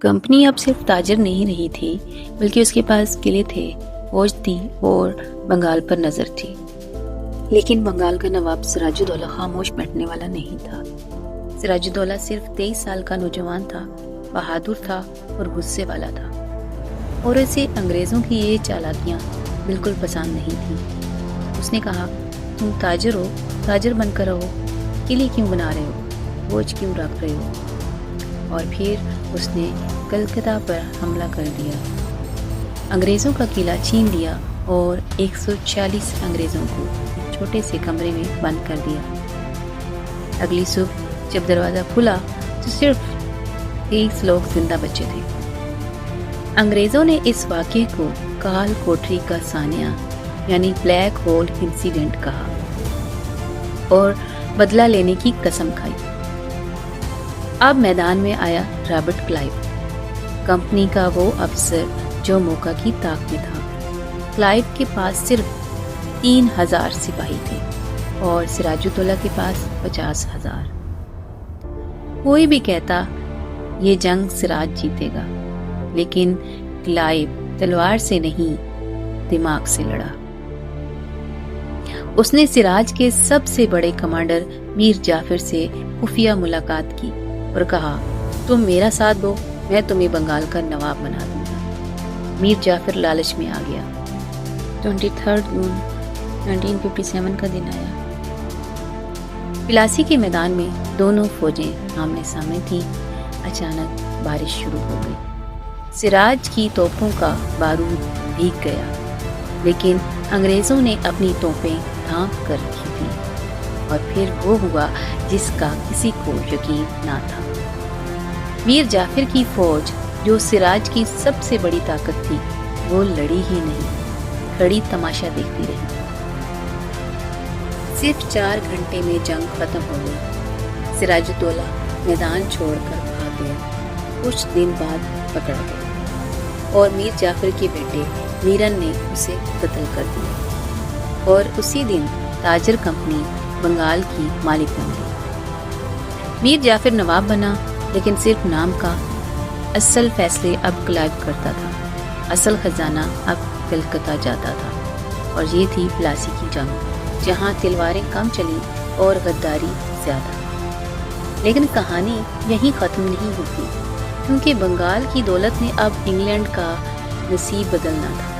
Company अब सिर्फ ताजर नहीं रही थी, बल्कि उसके पास किले थे, फौज थी और बंगाल पर नजर थी। लेकिन बंगाल का नवाब सिराजुद्दौला खामोश बैठने वाला नहीं था। सिराजुद्दौला सिर्फ 23 साल का नौजवान था, बहादुर था और गुस्से वाला था, और उसे अंग्रेजों की ये चालाकियां बिल्कुल पसंद नहीं थी। उसने कहा, तुम ताजर हो, ताजर बनकर रहो, किले क्यों बना रहे हो, फौज क्यों रख रहे हो। और फिर उसने कलकत्ता पर हमला कर दिया, अंग्रेजों का किला छीन लिया और 146 अंग्रेजों को एक छोटे से कमरे में बंद कर दिया। अगली सुबह जब दरवाज़ा खुला तो सिर्फ 23 लोग जिंदा बचे थे। अंग्रेजों ने इस वाक़ये को काल कोठरी का सानिया यानी ब्लैक होल इंसिडेंट कहा और बदला लेने की कसम खाई। अब मैदान में आया रॉबर्ट क्लाइव, कंपनी का वो अफसर जो मौका की ताक में था। क्लाइव के पास सिर्फ 3000 सिपाही थे और सिराजुद्दौला के पास 50,000। कोई भी कहता ये जंग सिराज जीतेगा, लेकिन क्लाइव तलवार से नहीं दिमाग से लड़ा। उसने सिराज के सबसे बड़े कमांडर मीर जाफर से खुफिया मुलाकात की और कहा, तुम मेरा साथ दो, मैं तुम्हें बंगाल का नवाब बना दूंगा। मीर जाफर लालच में आ गया। 23 जून 1957 का दिन आया। पिलासी के मैदान में दोनों फौजें आमने सामने थीं। अचानक बारिश शुरू हो गई। सिराज की तोपों का बारूद भीग गया, लेकिन अंग्रेजों ने अपनी तोपें ढांप कर रखी थी। और फिर वो हुआ जिसका किसी को यकीन ना था। मीर जाफर की फौज, जो सिराज की सबसे बड़ी ताकत थी, वो लड़ी ही नहीं, खड़ी तमाशा देखती रही। सिर्फ 4 घंटे में जंग खत्म हो गई। सिराजुद्दौला मैदान छोड़कर भाग गया। कुछ दिन बाद पकड़ गया और मीर जाफर के बेटे मीरन ने उसे कत्ल कर दिया और उसी दिन ताजर कंपनी बंगाल की मालिक बन गई। मीर जाफर नवाब बना, लेकिन सिर्फ नाम का। असल फैसले अब क्लाइव करता था, असल खजाना अब कलकत्ता जाता था। और ये थी पिलासी की जंग, जहाँ तलवारें कम चली और गद्दारी ज्यादा। लेकिन कहानी यहीं खत्म नहीं होती, क्योंकि बंगाल की दौलत ने अब इंग्लैंड का नसीब बदलना था।